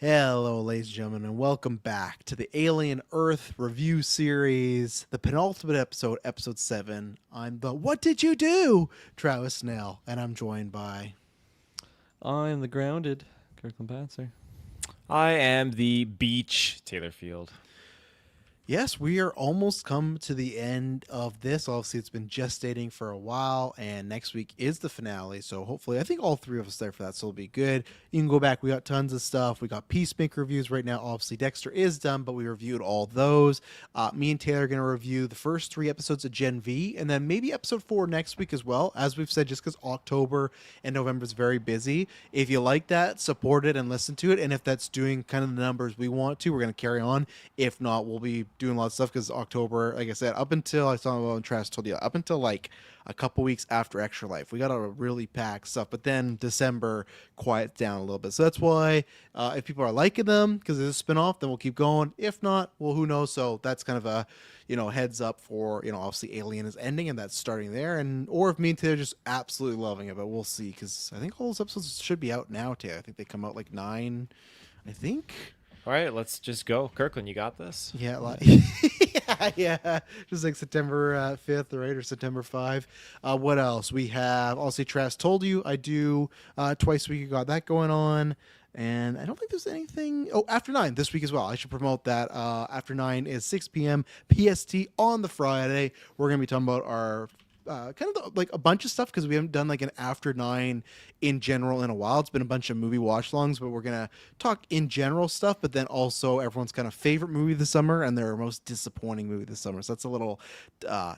Hello, ladies and gentlemen, and welcome back to the Alien Earth review series, the penultimate episode, episode 7. I'm the What Did You Do? Travis Snell, and I'm joined by... I am the grounded Kirkland Patzer. I am the beach Taylor Field. Yes, we are almost come to the end of this. Obviously, it's been gestating for a while, and next week is the finale. So hopefully, I think all three of us there for that, so it'll be good. You can go back. We got tons of stuff. We got Peacemaker reviews right now. Obviously, Dexter is done, but we reviewed all those. Me and Taylor are going to review the first 3 episodes of Gen V, and then maybe episode 4 next week as well. As we've said, just because October and November is very busy. If you like that, support it and listen to it. And if that's doing kind of the numbers we want to, we're going to carry on. If not, we'll be doing a lot of stuff because October, like I said, up until I saw when Trash told you, up until like a couple weeks after Extra Life, we got a really packed stuff. But then December quiets down a little bit, so that's why if people are liking them because it's a spinoff, then we'll keep going. If not, well, who knows? So that's kind of a heads up for obviously Alien is ending and that's starting there, and or if me and Taylor are just absolutely loving it, but we'll see because I think all those episodes should be out now. Taylor, I think they come out like 9, I think. All right, let's just go. Kirkland, you got this? Yeah, yeah. Just like September 5th, right, or September 5. What else? We have, obviously, Trash Told You. I do twice a week. You got that going on. And I don't think there's anything... Oh, After 9 this week as well. I should promote that. After 9 is 6 p.m. PST on the Friday. We're going to be talking about our... kind of like a bunch of stuff because we haven't done like an After 9 in general in a while. It's been a bunch of movie watch-alongs, but we're gonna talk in general stuff, but then also everyone's kind of favorite movie this summer and their most disappointing movie this summer. So that's a little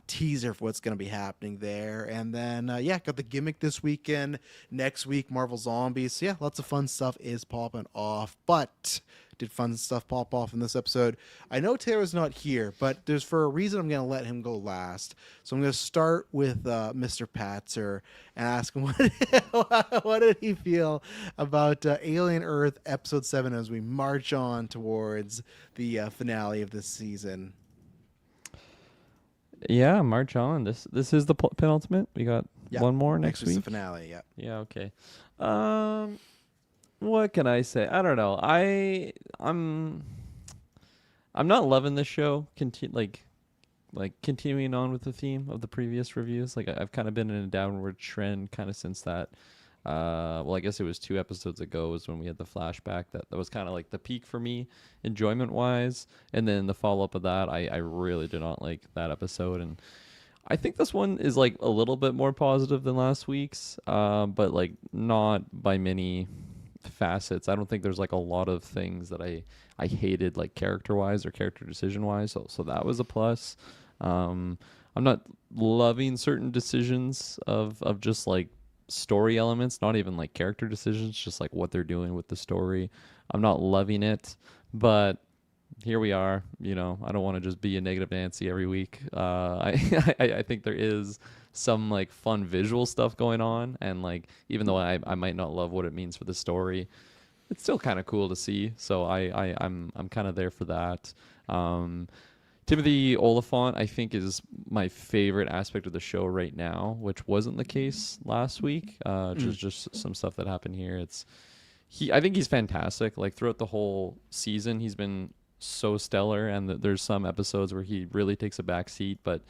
teaser for what's gonna be happening there. And then got the gimmick this weekend. Next week, Marvel Zombies. So yeah, lots of fun stuff is popping off. But did fun stuff pop off in this episode? I know Taylor's not here, but there's for a reason I'm going to let him go last. So I'm going to start with Mr. Patzer and ask him what did he feel about Alien Earth Episode 7 as we march on towards the finale of this season. Yeah, march on. This is the penultimate. We got one more next week. Is the finale. Yeah. Yeah. Okay. What can I say? I don't know. I'm not loving this show. Continuing on with the theme of the previous reviews. Like I've kind of been in a downward trend kind of since that. I guess it was 2 episodes ago was when we had the flashback. That was kind of like the peak for me, enjoyment wise. And then the follow up of that, I really did not like that episode. And I think this one is like a little bit more positive than last week's, but like not by many facets. I don't think there's like a lot of things that I hated like character wise or character decision wise. So that was a plus. I'm not loving certain decisions of just like story elements, not even like character decisions, just like what they're doing with the story. I'm not loving it, but here we are. I don't want to just be a negative Nancy every week. I think there is some like fun visual stuff going on, and like even though I might not love what it means for the story, it's still kind of cool to see. So I'm kind of there for that. Timothy Oliphant, I think, is my favorite aspect of the show right now, which wasn't the case last week. Just some stuff that happened here. I think he's fantastic. Like throughout the whole season, he's been so stellar, and there's some episodes where he really takes a back seat, but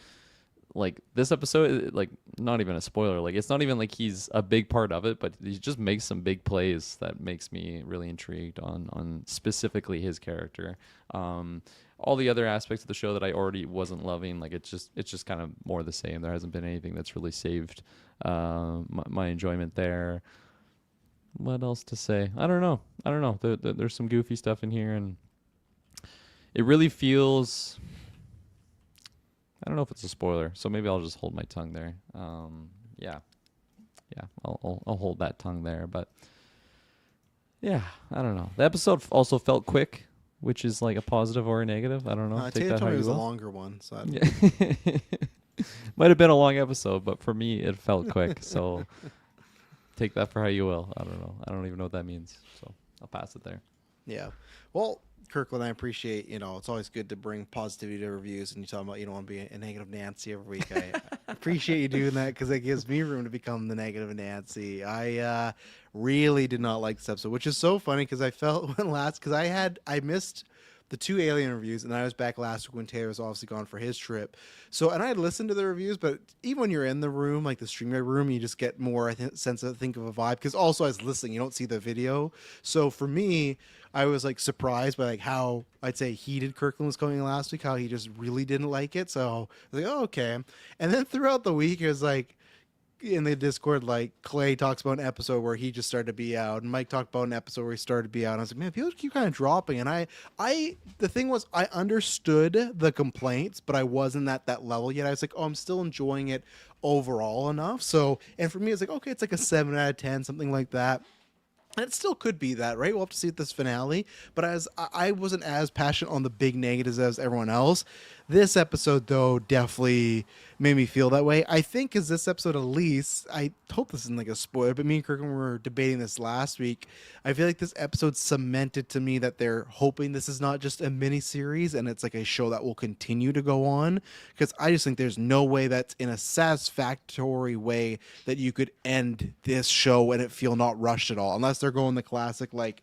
like this episode, like not even a spoiler, like it's not even like he's a big part of it, but he just makes some big plays that makes me really intrigued on specifically his character. All the other aspects of the show that I already wasn't loving, like it's just kind of more the same. There hasn't been anything that's really saved my enjoyment there. What else to say? I don't know. There's some goofy stuff in here, and it really feels... I don't know if it's a spoiler, so maybe I'll just hold my tongue there. I'll hold that tongue there. But yeah, I don't know. The episode also felt quick, which is like a positive or a negative. I don't know. Take that how you will. It was a longer one, so might have been a long episode, but for me it felt quick. So take that for how you will. I don't know. I don't even know what that means. So I'll pass it there. Yeah. Well, Kirkland, I appreciate, it's always good to bring positivity to reviews, and you talking about you don't want to be a negative Nancy every week. Appreciate you doing that because it gives me room to become the negative Nancy. I really did not like this episode, which is so funny because I felt when last because I missed the two Alien reviews and I was back last week when Taylor was obviously gone for his trip. So and I had listened to the reviews, but even when you're in the room, like the StreamYard room, you just get more sense of think of a vibe because also I was listening, you don't see the video. So for me, I was like surprised by like how I'd say heated Kirkland was going last week, how he just really didn't like it. So I was like, oh, okay. And then throughout the week, it was like in the Discord, like Clay talks about an episode where he just started to be out, and Mike talked about an episode where he started to be out. And I was like, man, people keep kind of dropping. And the thing was, I understood the complaints, but I wasn't at that level yet. I was like, oh, I'm still enjoying it overall enough. So, and for me, it's like, okay, it's like a 7 out of 10, something like that. And it still could be that, right? We'll have to see at this finale. But as I wasn't as passionate on the big negatives as everyone else. This episode, though, definitely made me feel that way. I think because this episode, at least, I hope this isn't like a spoiler, but me and Kirkland were debating this last week. I feel like this episode cemented to me that they're hoping this is not just a mini series and it's like a show that will continue to go on. Because I just think there's no way that's in a satisfactory way that you could end this show and it feel not rushed at all, unless they're going the classic like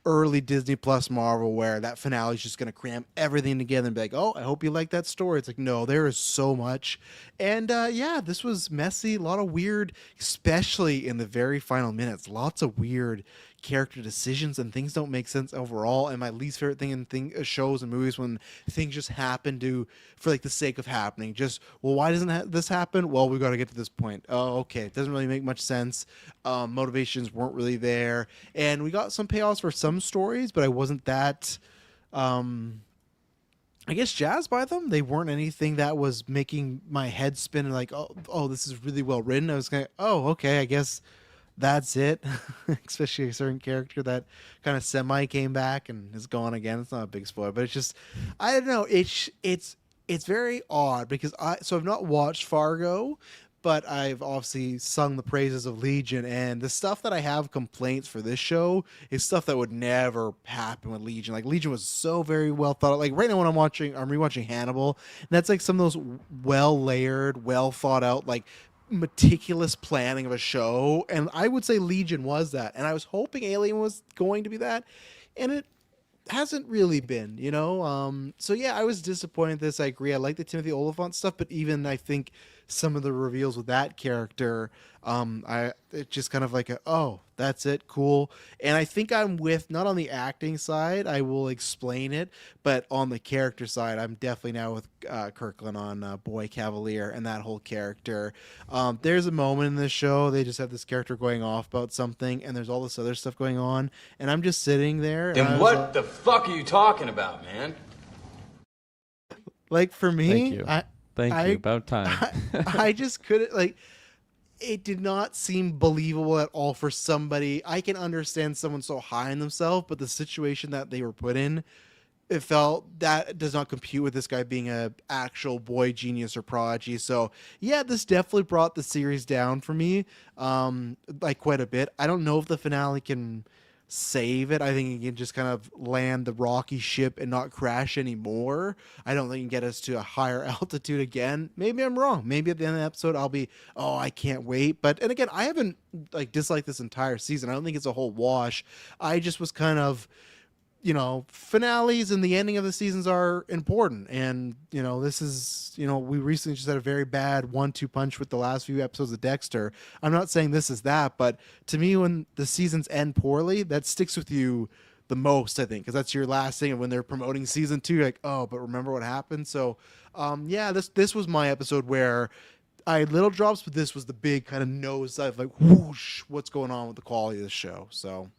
early Disney Plus Marvel where that finale is just going to cram everything together and be like, oh, I hope you like that story. It's like, no, there is so much. And yeah, this was messy, a lot of weird, especially in the very final minutes, lots of weird character decisions and things don't make sense overall. And my least favorite thing in shows and movies when things just happen to for like the sake of happening. Just, well, why doesn't this happen? Well, we got to get to this point. Oh, okay, it doesn't really make much sense. Motivations weren't really there, and we got some payoffs for some stories, but I wasn't that I guess jazzed by them. They weren't anything that was making my head spin and like, oh, this is really well written. I was kind of, oh, okay, I guess that's it. Especially a certain character that kind of semi came back and is gone again. It's not a big spoiler, but it's just, I don't know. It's very odd because I've not watched Fargo, but I've obviously sung the praises of Legion, and the stuff that I have complaints for this show is stuff that would never happen with Legion. Like Legion was so very well thought out. Like right now when I'm rewatching Hannibal, and that's like some of those well layered, well thought out, like meticulous planning of a show, and I would say Legion was that. And I was hoping Alien was going to be that, and it hasn't really been, you know. So yeah, I was disappointed in this. I agree. I like the Timothy Olyphant stuff, but even I think some of the reveals with that character, it's just kind of like oh, that's it, cool. And I think I'm with not on the acting side. I will explain it, but on the character side, I'm definitely now with Kirkland on Boy Cavalier and that whole character. There's a moment in this show they just have this character going off about something, and there's all this other stuff going on, and I'm just sitting there. And what the fuck are you talking about, man? Like for me, Thank you. Thank you. About time. I just couldn't like. It did not seem believable at all for somebody. I can understand someone so high in themselves, but the situation that they were put in, it felt that does not compute with this guy being a actual boy genius or prodigy. So yeah, this definitely brought the series down for me, like quite a bit. I don't know if the finale can save it. I think it can just kind of land the rocky ship and not crash anymore. I don't think it can get us to a higher altitude again. Maybe I'm wrong. Maybe at the end of the episode I'll be, oh, I can't wait. But and again, I haven't like disliked this entire season. I don't think it's a whole wash. I just was kind of, you know, finales and the ending of the seasons are important. And, you know, this is, you know, we recently just had a very bad 1-2 punch with the last few episodes of Dexter. I'm not saying this is that, but to me, when the seasons end poorly, that sticks with you the most, I think, because that's your last thing. And when they're promoting season 2, you're like, oh, but remember what happened? So, yeah, this was my episode where I had little drops, but this was the big kind of nosedive, like, whoosh, what's going on with the quality of the show. So,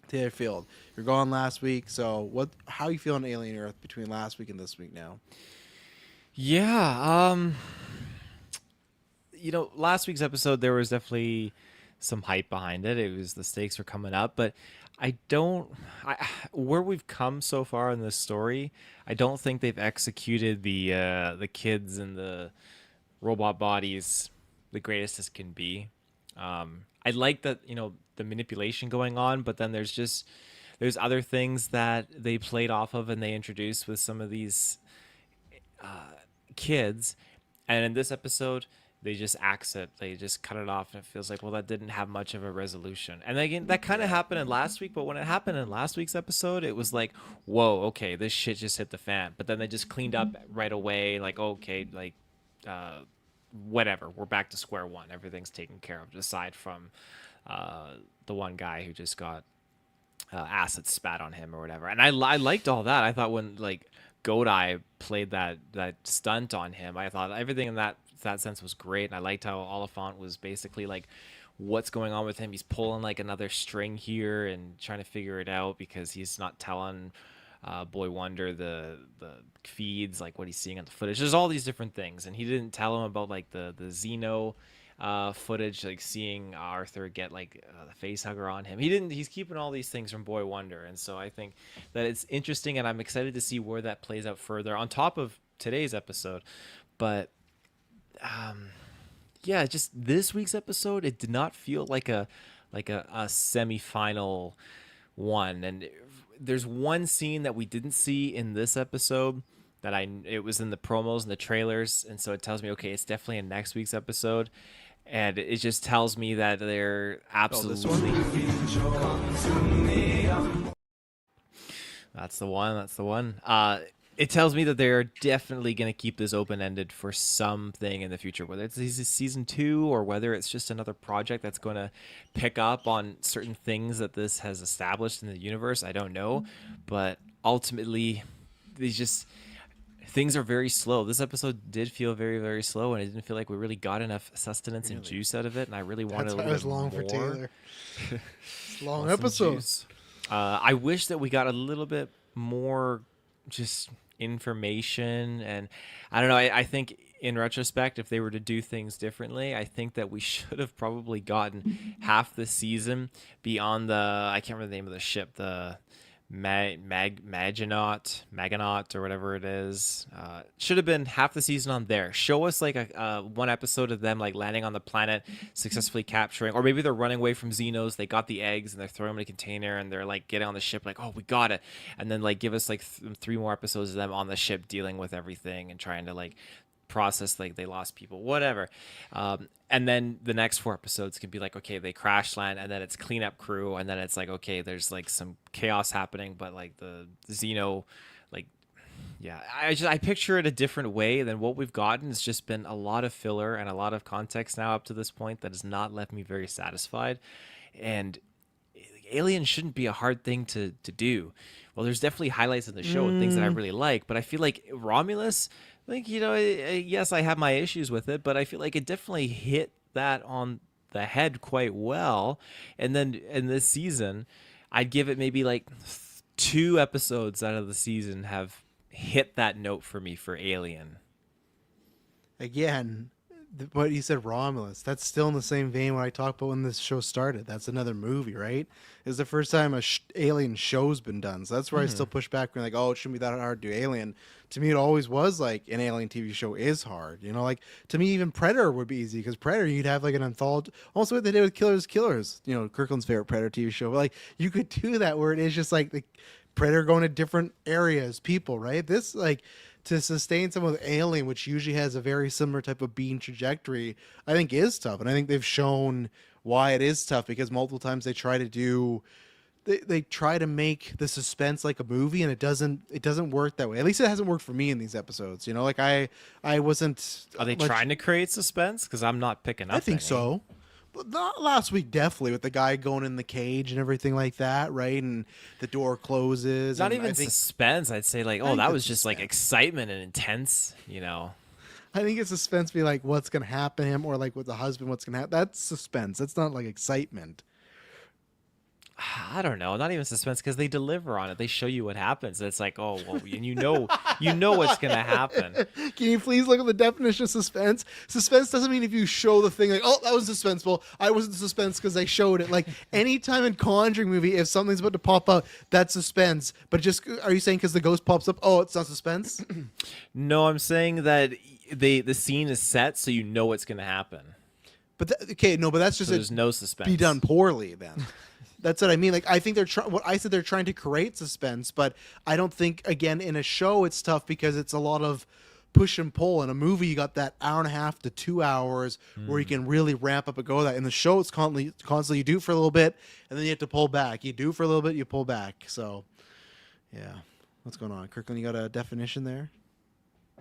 Taylor Field, you're gone last week, so how are you feeling Alien Earth between last week and this week now? Yeah, you know, last week's episode there was definitely some hype behind it. It was the stakes were coming up, but where we've come so far in this story, I don't think they've executed the kids and the robot bodies the greatest as can be. I like that, you know, the manipulation going on, but then there's other things that they played off of and they introduced with some of these kids, And in this episode, they just axe it. They just cut it off, and it feels like, well, that didn't have much of a resolution. And again, that kind of happened in last week, but when it happened in last week's episode, it was like, whoa, okay, this shit just hit the fan. But then they just cleaned up right away, like, okay, like, whatever, we're back to square one. Everything's taken care of, aside from the one guy who just got acid spat on him or whatever. And I liked all that. I thought when like Godai played that stunt on him, I thought everything in that sense was great. And I liked how Oliphant was basically like, what's going on with him? He's pulling like another string here and trying to figure it out because he's not telling Boy Wonder the feeds, like what he's seeing on the footage. There's all these different things, and he didn't tell him about like the Xeno footage, like seeing Arthur get like the face hugger on him. He's keeping all these things from Boy Wonder, and so I think that it's interesting, and I'm excited to see where that plays out further on top of today's episode. But yeah, just this week's episode, it did not feel like a semi-final one. And there's one scene that we didn't see in this episode that it was in the promos and the trailers, and so it tells me, okay, it's definitely in next week's episode. And it just tells me that they're absolutely. That's the one. That's the one. It tells me that they're definitely going to keep this open-ended for something in the future, whether it's season 2 or whether it's just another project that's going to pick up on certain things that this has established in the universe. I don't know, but ultimately, things are very slow. This episode did feel very, very slow, and it didn't feel like we really got enough sustenance and juice out of it. And I really wanted a little bit more. That's why it was long for Taylor. It's a long episode. I wish that we got a little bit more just information, and I don't know. I think in retrospect, if they were to do things differently, I think that we should have probably gotten half the season beyond I can't remember the name of the ship, the Maganaut or whatever it is. Should have been half the season on there. Show us like a one episode of them like landing on the planet, successfully capturing, or maybe they're running away from Xenos. They got the eggs and they're throwing them in a container and they're like getting on the ship like, oh, we got it. And then like give us like 3 more episodes of them on the ship dealing with everything and trying to like process like they lost people, whatever. And then the next 4 episodes could be like, okay, they crash land, and then it's cleanup crew, and then it's like, okay, there's like some chaos happening, but like the Xeno, like, yeah, I picture it a different way than what we've gotten. It's just been a lot of filler and a lot of context now up to this point that has not left me very satisfied. And Alien shouldn't be a hard thing to do. Well, there's definitely highlights in the show and things that I really like, but I feel like Romulus, I think, yes, I have my issues with it, but I feel like it definitely hit that on the head quite well. And then in this season, I'd give it maybe like 2 episodes out of the season have hit that note for me for Alien. Again, what you said, Romulus, that's still in the same vein when I talked about when this show started. That's another movie, right? It's the first time a Alien show's been done. So that's where I still push back, being like, oh, it shouldn't be that hard to do Alien. To me, it always was like an Alien TV show is hard. You know, like to me, even Predator would be easy because Predator, you'd have like an anthology. Also, what they did with Killers, you know, Kirkland's favorite Predator TV show. But like you could do that where it is just like the Predator going to different areas, people, right? This like. To sustain someone with Alien, which usually has a very similar type of being trajectory, I think is tough. And I think they've shown why it is tough because multiple times they try to do, they try to make the suspense like a movie, and it doesn't work that way. At least it hasn't worked for me in these episodes. You know, like I wasn't. Are they trying to create suspense? Because I'm not picking up. I think so. Not last week, definitely, with the guy going in the cage and everything like that, right? And the door closes. Not even suspense. I'd say like, oh, that was just like excitement and intense, you know. I think it's suspense, be like what's gonna happen to him, or like with the husband, what's gonna happen. That's suspense. That's not like excitement. I don't know, not even suspense, because they deliver on it. They show you what happens. It's like, oh, well, and you know what's gonna happen. Can you please look at the definition of suspense? Suspense doesn't mean if you show the thing like, oh, that was suspenseful. I wasn't suspense because I showed it. Like anytime in Conjuring movie, if something's about to pop out, that's suspense. But just are you saying because the ghost pops up, oh, it's not suspense? No, I'm saying that the scene is set, so you know what's gonna happen. But but that's just so there's no suspense. Be done poorly then. That's what I mean. Like, I think what I said, they're trying to create suspense, but I don't think, again, in a show, it's tough because it's a lot of push and pull. In a movie, you got that hour and a half to 2 hours where you can really ramp up and go that. In the show, it's constantly you do it for a little bit, and then you have to pull back. You do it for a little bit, you pull back. So, yeah. What's going on? Kirkland, you got a definition there?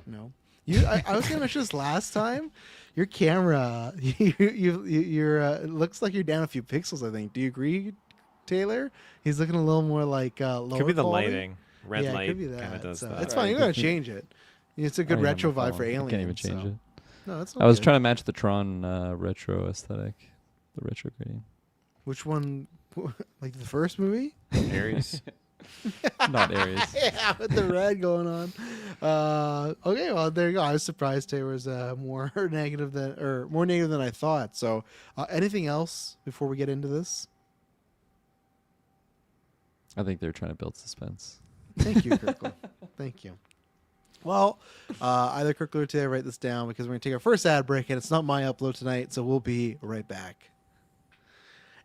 No. I was gonna mention this last time. Your camera, you're it looks like you're down a few pixels. I think. Do you agree, Taylor? He's looking a little more like lower Could be the quality. lighting. Red Yeah, it light could be kind of that. does So that. it's fine. You're gonna change it. It's a good I don't even retro have my vibe for phone. Alien. I can't even change so. it. No, that's. I was trying to match the Tron retro aesthetic, the retro grading. Which one? Like the first movie? Aries. Not Aries. Yeah, with the red going on. Okay, well there you go. I was surprised Taylor was more negative than I thought. So, anything else before we get into this? I think they're trying to build suspense. Thank you, Kirkland. Thank you. Well, either Kirkland or Taylor write this down because we're going to take our first ad break, and it's not my upload tonight, so we'll be right back.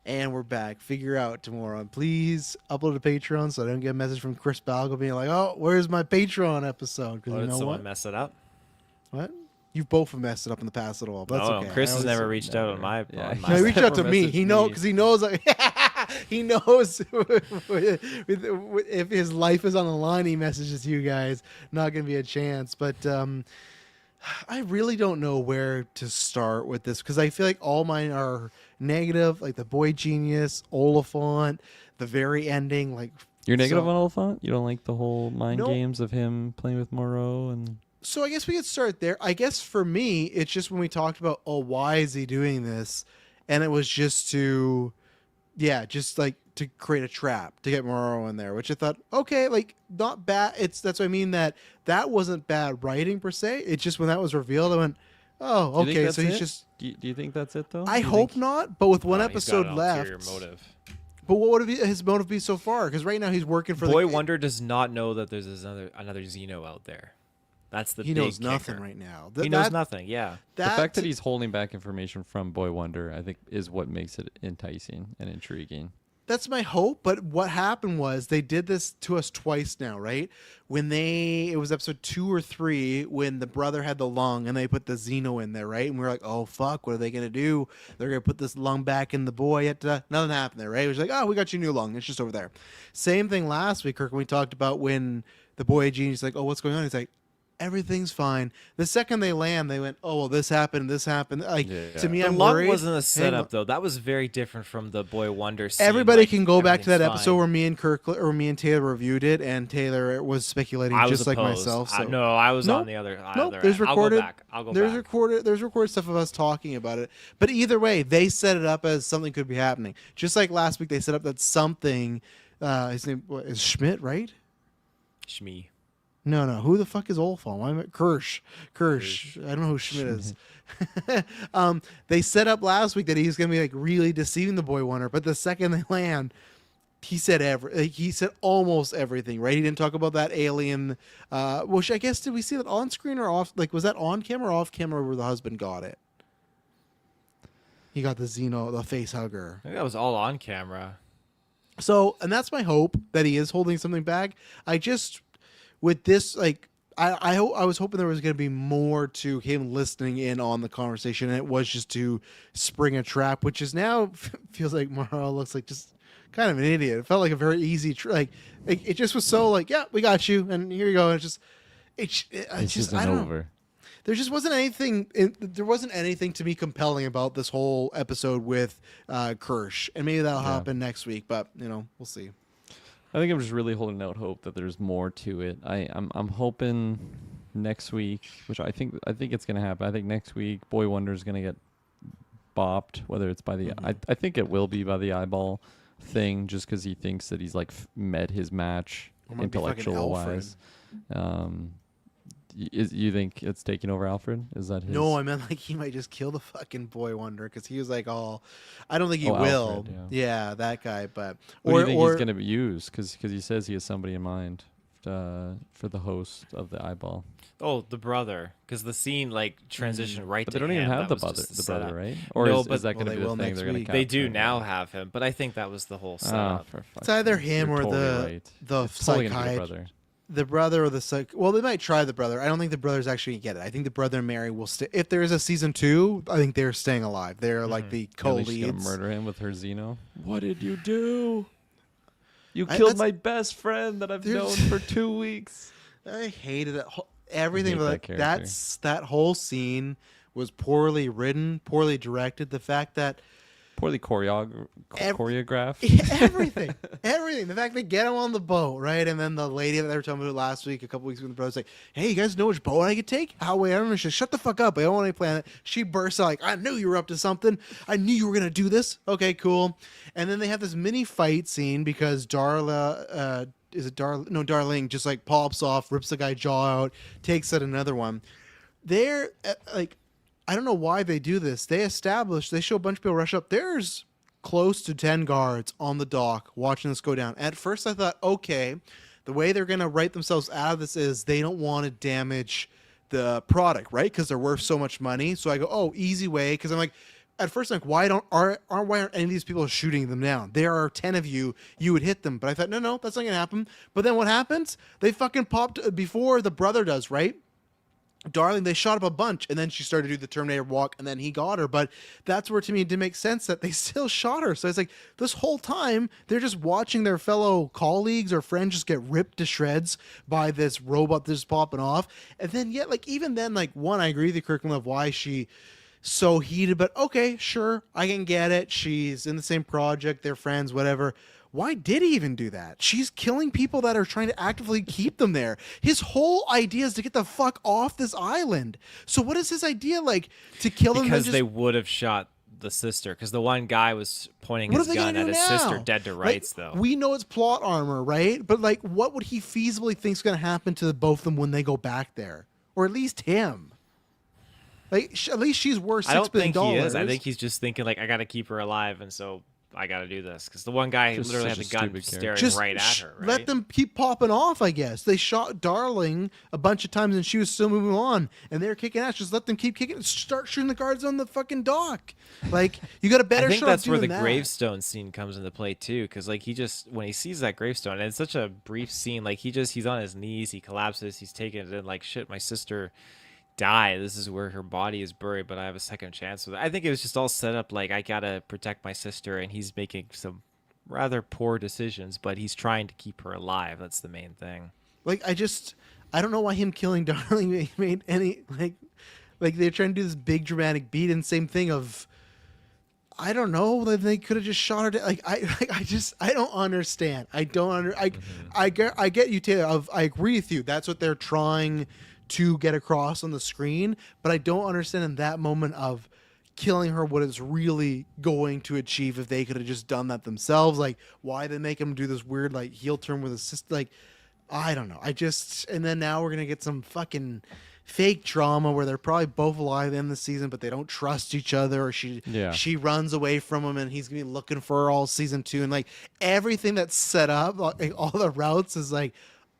And we're back. Figure out tomorrow. And please upload to Patreon so I don't get a message from Chris Balgo being like, oh, where's my Patreon episode? Because Oh, you did know someone what? mess it up? What? You've both messed it up in the past at all, but that's Oh, okay. Chris I has always- never reached out on my. Yeah, on he my No, he reached side. out to me. Messaged He knows me. because he knows. He knows if his life is on the line, he messages you guys. Not going to be a chance. But I really don't know where to start with this because I feel like all mine are negative, like the Boy Genius, Oliphant, the very ending. Like You're negative so- on Oliphant? You don't like the whole mind Nope. games of him playing with Moreau and So I guess we could start there. I guess for me, it's just when we talked about, oh, why is he doing this? And it was just to, just like to create a trap to get Morrow in there, which I thought, okay, like not bad. That's what I mean, that wasn't bad writing per se. It's just when that was revealed, I went, oh, Do you think okay. that's So he's it? just, Do you think that's it though? I Do you hope think- not. But with one He's got episode an left, ulterior motive. but what would his motive be so far? Because right now he's working for Boy the, Wonder does not know that there's another Xeno out there. That's the he big knows nothing kicker. right now. He knows nothing. Yeah. The fact that he's holding back information from Boy Wonder, I think, is what makes it enticing and intriguing. That's my hope, but what happened was they did this to us twice now, right? When it was episode 2 or 3 when the brother had the lung and they put the Xeno in there, right? And we were like, oh fuck, what are they gonna do? They're gonna put this lung back in the boy. Nothing happened there, right? It was like, oh, we got your new lung. It's just over there. Same thing last week, Kirk, when we talked about when the boy genie's like, oh, what's going on? He's like, everything's fine. The second they land, they went, oh, well, this happened. Like, Yeah. to me, The I'm lung worried. wasn't a Hang setup on. though. That was very different from the Boy Wonder scene. Everybody like, can go back to that everything's episode fine. where me and me and Taylor reviewed it, and Taylor was speculating I was just like opposed. myself. So No, I was Nope. on the other. Nope, other there's end. recorded. I'll go there's back. recorded. There's recorded stuff of us talking about it. But either way, they set it up as something could be happening. Just like last week, they set up that something. His name is Schmidt, right? Shmi. No. Who the fuck is Olfon? Why am I Kirsch? I don't know who Schmidt is. They set up last week that he's gonna be like really deceiving the Boy Wonder, but the second they land, he said he said almost everything, right? He didn't talk about that alien. Which I guess, did we see that on screen or off? Like, was that on camera or off camera where the husband got it? He got the Xeno, the face hugger. I think that was all on camera. So, and that's my hope that he is holding something back. I just, with this, like, I was hoping there was going to be more to him listening in on the conversation, and it was just to spring a trap, which is now feels like Morrow looks like just kind of an idiot. It felt like a very easy, it just was so like, yeah, we got you, and here you go. And it's This just, isn't I don't know. over. There just wasn't anything. There wasn't anything to me compelling about this whole episode with Kirsch, and maybe that'll happen next week. But we'll see. I think I'm just really holding out hope that there's more to it. I'm hoping next week, which I think it's gonna happen. I think next week Boy Wonder's gonna get bopped, whether it's by the I think it will be by the eyeball thing, just because he thinks that he's like met his match Or might be fucking intellectual wise. You think it's taking over Alfred? Is that his? No, I meant like he might just kill the fucking Boy Wonder because he was like, "Oh, I don't think he Oh, will." Alfred, yeah, that guy. But What do you think he's going to use? Because he says he has somebody in mind for the host of the eyeball. Oh, the brother, because the scene like transitioned right But to they don't even him. have That the was just brother, setup. right? Or No, is but- that going Well, to they be will the thing next they're going week. to They do now have him, but I think that was the whole setup. For fuck's It's either sake. him You're or totally the right. the It's totally gonna be the psychiatrist. brother. the brother or well, they might try the brother. I don't think the brother's actually gonna get it. I think the brother and Mary will stay. If there is a season 2, I think they're staying alive. They're like the You think she's gonna co-leads. murder him with her Xeno? What did you do? You I- killed that's- my best friend that I've known There's- for 2 weeks. I hated it. Everything hate that about character. that whole scene was poorly written, poorly directed. The fact that Poorly Ev- choreographed. everything, everything. The fact they get him on the boat, right? And then the lady that they were talking about last week, a couple weeks ago, the brother's like, "Hey, you guys know which boat I could take? How? Wait, I don't know. She's, shut the fuck up. I don't want any planet." She bursts out like, "I knew you were up to something. I knew you were gonna do this." Okay, cool. And then they have this mini fight scene because Darla, is it Darla? No, Darling just like pops off, rips the guy's jaw out, takes out another one. They're like, I don't know why they do this. They show a bunch of people rush up. There's close to 10 guards on the dock watching this go down. At first I thought, okay, the way they're going to write themselves out of this is they don't want to damage the product, right? Because they're worth so much money. So I go, oh, easy way. Because I'm like, at first I'm like, why aren't any of these people shooting them down? There are 10 of you, you would hit them. But I thought, no, that's not going to happen. But then what happens? They fucking popped before the brother does, right? Darling, they shot up a bunch, and then she started to do the Terminator walk, and then he got her. But that's where, to me, it didn't make sense that they still shot her. So it's like, this whole time, they're just watching their fellow colleagues or friends just get ripped to shreds by this robot that's just popping off. And then, yet, like, even then, like, one, I agree with the curriculum of why she so heated, but okay, sure, I can get it. She's in the same project, they're friends, whatever. Why did he even do that? She's killing people that are trying to actively keep them there. His whole idea is to get the fuck off this island. So what is his idea, like, to kill them? Because they would have shot the sister. Because the one guy was pointing What his are they gun gonna at do his now? sister, dead to Like, rights, though. we know it's plot armor, right? But like, what would he feasibly think is going to happen to both of them when they go back there, or at least him? Like, at least she's worth $6 I don't billion. think he is. I think he's just thinking, like, I got to keep her alive, and so I got to do this. Because the one guy Just literally had such the a gun stupid staring Just right at her. Right? let them keep popping off, I guess. They shot Darling a bunch of times and she was still moving on and they were kicking ass. Just let them keep kicking. Start shooting the guards on the fucking dock. Like, you got a better I think shot that's of where doing the that. gravestone scene comes into play too, because like when he sees that gravestone, and it's such a brief scene, like he's on his knees, he collapses, he's taking it in, like, shit, my sister died. This is where her body is buried, but I have a second chance with it. I think it was just all set up like I gotta protect my sister, and he's making some rather poor decisions, but he's trying to keep her alive. That's the main thing. Like, I don't know why him killing Darling made any, like they're trying to do this big dramatic beat and same thing of, I don't know, that they could have just shot her down. Like, I don't understand. I get you, Taylor. I agree with you. That's what they're trying to get across on the screen, but I don't understand in that moment of killing her what it's really going to achieve if they could have just done that themselves. Like, why they make him do this weird, like, heel turn with his sister? Like, I don't know. And then now we're gonna get some fucking fake drama where they're probably both alive in the season, but they don't trust each other, or she runs away from him and he's gonna be looking for her all season 2, and like everything that's set up, like, all the routes is like,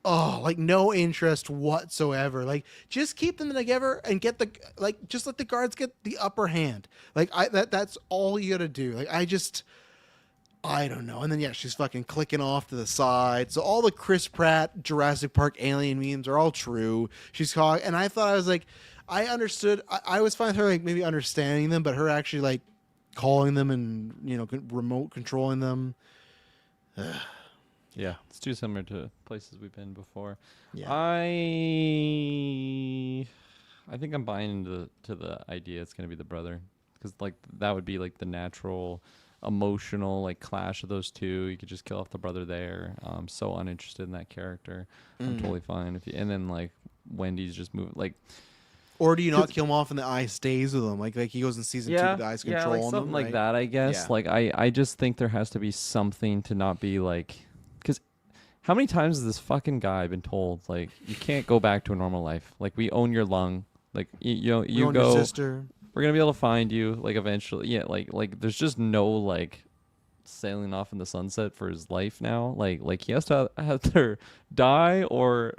oh, like no interest whatsoever. Like, just keep them together and get just let the guards get the upper hand. Like, that's all you gotta do. Like, I don't know. And then, yeah, she's fucking clicking off to the side. So all the Chris Pratt Jurassic Park alien memes are all true. And I thought, I was like, I understood. I was fine with her, like, maybe understanding them, but her actually, like, calling them and, remote controlling them. Yeah, it's too similar to places we've been before. Yeah. I think I'm buying into the idea it's gonna be the brother, because like that would be like the natural emotional like clash of those two. You could just kill off the brother there. I'm so uninterested in that character. I'm totally fine if you. And then like Wendy's just moving like. Or do you not kill him off and the eye stays with him? Like he goes in season 2, the eyes control like him. something like right? that, I guess. Yeah. Like I just think there has to be something to not be like, because how many times has this fucking guy been told like you can't go back to a normal life? Like, we own your lung. Like you own your go. sister. We're gonna be able to find you. Like eventually, yeah. Like there's just no like sailing off in the sunset for his life now. Like he has to either die or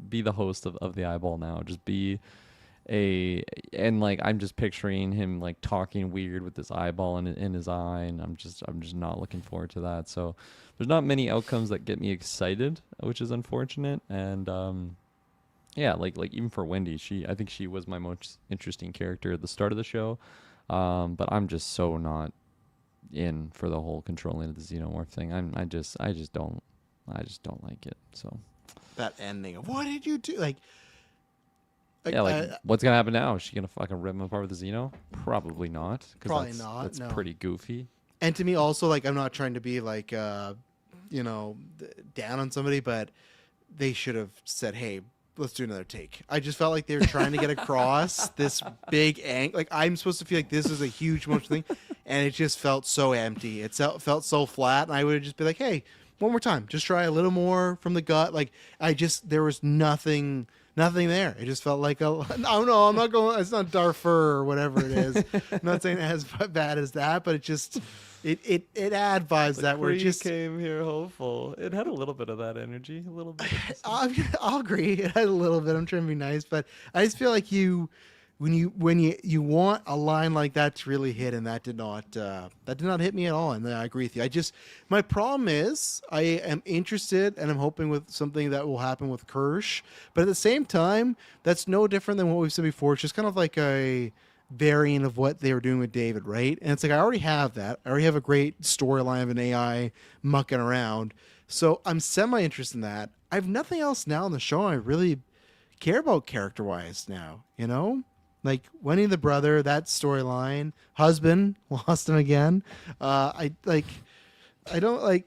be the host of the eyeball now. Just be. and like I'm just picturing him like talking weird with this eyeball in his eye, and I'm just not looking forward to that. So there's not many outcomes that get me excited, which is unfortunate. And yeah, like even for Wendy, I think she was my most interesting character at the start of the show. But I'm just so not in for the whole controlling of the xenomorph thing. I just don't like it. So That ending of what did you do? yeah, like what's gonna happen now? Is she gonna fucking rip him apart with the Xeno? Probably not. 'Cause Probably not, That's no. pretty goofy. And to me, also, like, I'm not trying to be like, down on somebody, but they should have said, "Hey, let's do another take." I just felt like they were trying to get across this big Like, I'm supposed to feel like this is a huge emotional thing, and it just felt so empty. It felt so flat, and I would just be like, "Hey, one more time, just try a little more from the gut." Like, there was nothing there. It just felt like oh no, I'm not going. It's not Darfur or whatever it is. I'm not saying as bad as that, but it had vibes that were just. came here hopeful. It had a little bit of that energy, a little bit. I'll agree. It had a little bit. I'm trying to be nice, but I just feel like when you want a line like that to really hit, and that did not hit me at all. And I agree with you. My problem is I am interested, and I'm hoping with something that will happen with Kirsch, but at the same time, that's no different than what we've said before. It's just kind of like a variant of what they were doing with David, right? And it's like I already have that. I already have a great storyline of an AI mucking around, so I'm semi interested in that. I have nothing else now in the show I really care about character wise now, like Wendy the brother, that storyline, husband lost him again. I don't like.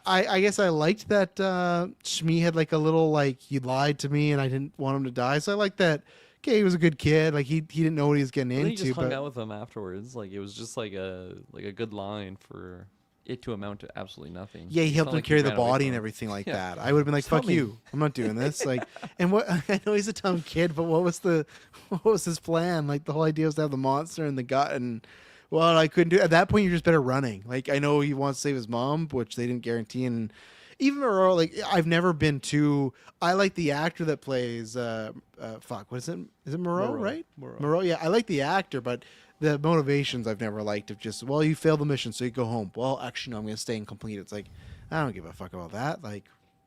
I guess I liked that Shmi had like a little like he lied to me and I didn't want him to die. So I like that. Okay, he was a good kid. Like he didn't know what he was getting Then he into. just hung But out with him afterwards. Like it was just like a good line for it to amount to absolutely nothing. yeah, he It's helped not him like he carry the ran away body from and him. everything like Yeah. that. I would have been like, Just help "Fuck me." you! I'm not doing this." Like, and what I know he's a dumb kid, but what was his plan? Like the whole idea was to have the monster in the gut, and well, I couldn't do. At that point, you're just better running. Like I know he wants to save his mom, which they didn't guarantee, and even Moreau, like I've never been too. I like the actor that plays. Fuck, what is it? Is it Moreau? Moreau. Right? Moreau. Yeah, I like the actor, but the motivations I've never liked of just well, you failed the mission, so you go home. Well, actually, no, I'm going to stay and complete it. It's like I don't give a fuck about that. Like,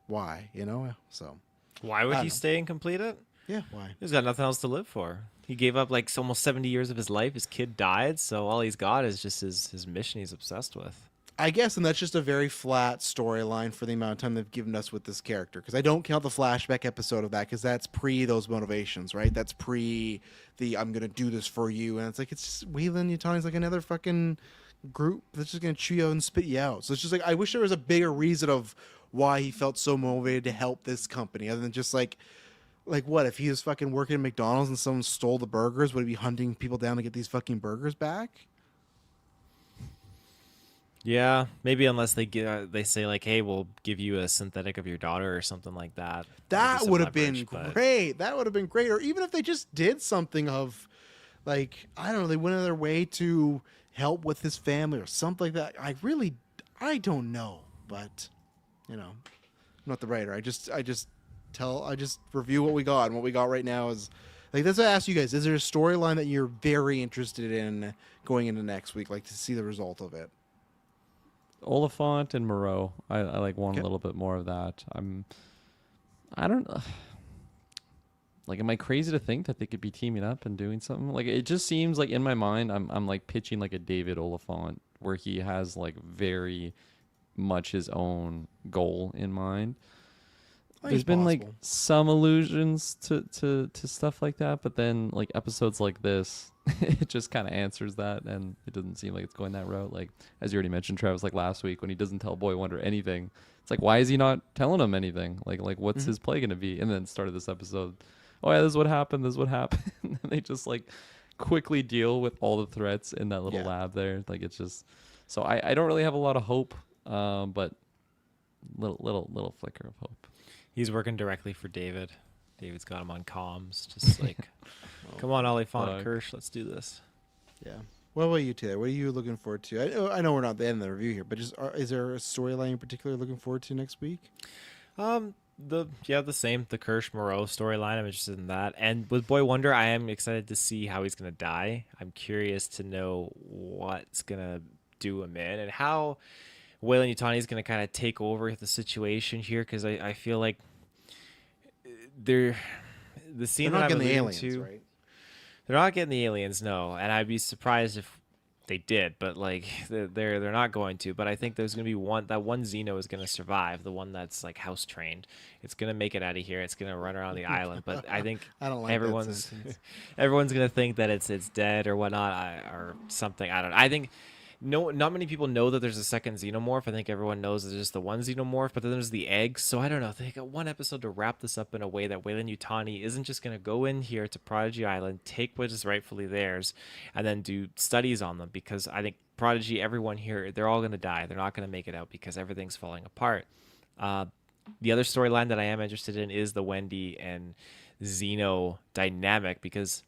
why? So Why I would don't he know. stay and complete it? yeah, why? He's got nothing else to live for. He gave up like almost 70 years of his life. His kid died, so all he's got is just his mission he's obsessed with. I guess, and that's just a very flat storyline for the amount of time they've given us with this character. Because I don't count the flashback episode of that, because that's pre those motivations, right? That's pre the I'm gonna do this for you, and it's like it's just Wayland Yutani's like another fucking group that's just gonna chew you out and spit you out. So it's just like I wish there was a bigger reason of why he felt so motivated to help this company, other than just like what if he was fucking working at McDonald's and someone stole the burgers? Would he be hunting people down to get these fucking burgers back? Yeah, maybe unless they say like, "Hey, we'll give you a synthetic of your daughter" or something like that. That Maybe some would have been leverage, but- great. That would have been great. Or even if they just did something of, like, I don't know, they went out of their way to help with his family or something like that. I don't know. But, I'm not the writer. I just review what we got. And what we got right now is, like, that's what I asked you guys. Is there a storyline that you're very interested in going into next week, like to see the result of it? Oliphant and Moreau. I like want Okay. a little bit more of that. I don't like am I crazy to think that they could be teaming up and doing something? Like it just seems like in my mind I'm like pitching like a David Oliphant where he has like very much his own goal in mind. I think There's it's been like possible. some allusions to stuff like that, but then like episodes like this, it just kind of answers that, and it doesn't seem like it's going that route. Like as you already mentioned, Travis, like last week when he doesn't tell Boy Wonder anything, it's like why is he not telling him anything? Like what's his play gonna be? And then started this episode, oh yeah, this is what happened. This is what happened. And they just like quickly deal with all the threats in that little Yeah. lab there. Like it's just so I don't really have a lot of hope, but little flicker of hope. He's working directly for David. David's got him on comms, just like, "Come on, Oliphant, Fuck. Kirsch, let's do this." Yeah. What about you, Taylor? What are you looking forward to? I know we're not at the end of the review here, but is there a storyline in particular you're looking forward to next week? the same, the Kirsch Moreau storyline. I'm interested in that. And with Boy Wonder, I am excited to see how he's gonna die. I'm curious to know what's gonna do him in and how Wayland Yutani is gonna kind of take over the situation here, because I feel like they're the They're scene not that I'm getting the alluding aliens, to. right? They're not getting the aliens, no, and I'd be surprised if they did, but like they're not going to. But I think there's gonna be one Xeno is gonna survive, the one that's like house trained. It's gonna make it out of here. It's gonna run around the island. But I think I don't like that everyone's sentence. everyone's gonna think that it's dead or whatnot, or something. I don't know. I think not many people know that there's a second xenomorph. I think everyone knows there's just the one xenomorph, but then there's the eggs. So I don't know. They got one episode to wrap this up in a way that Wayland Yutani isn't just going to go in here to Prodigy Island, take what is rightfully theirs, and then do studies on them. Because I think Prodigy, everyone here, they're all going to die. They're not going to make it out because everything's falling apart. The other storyline that I am interested in is the Wendy and Xeno dynamic, because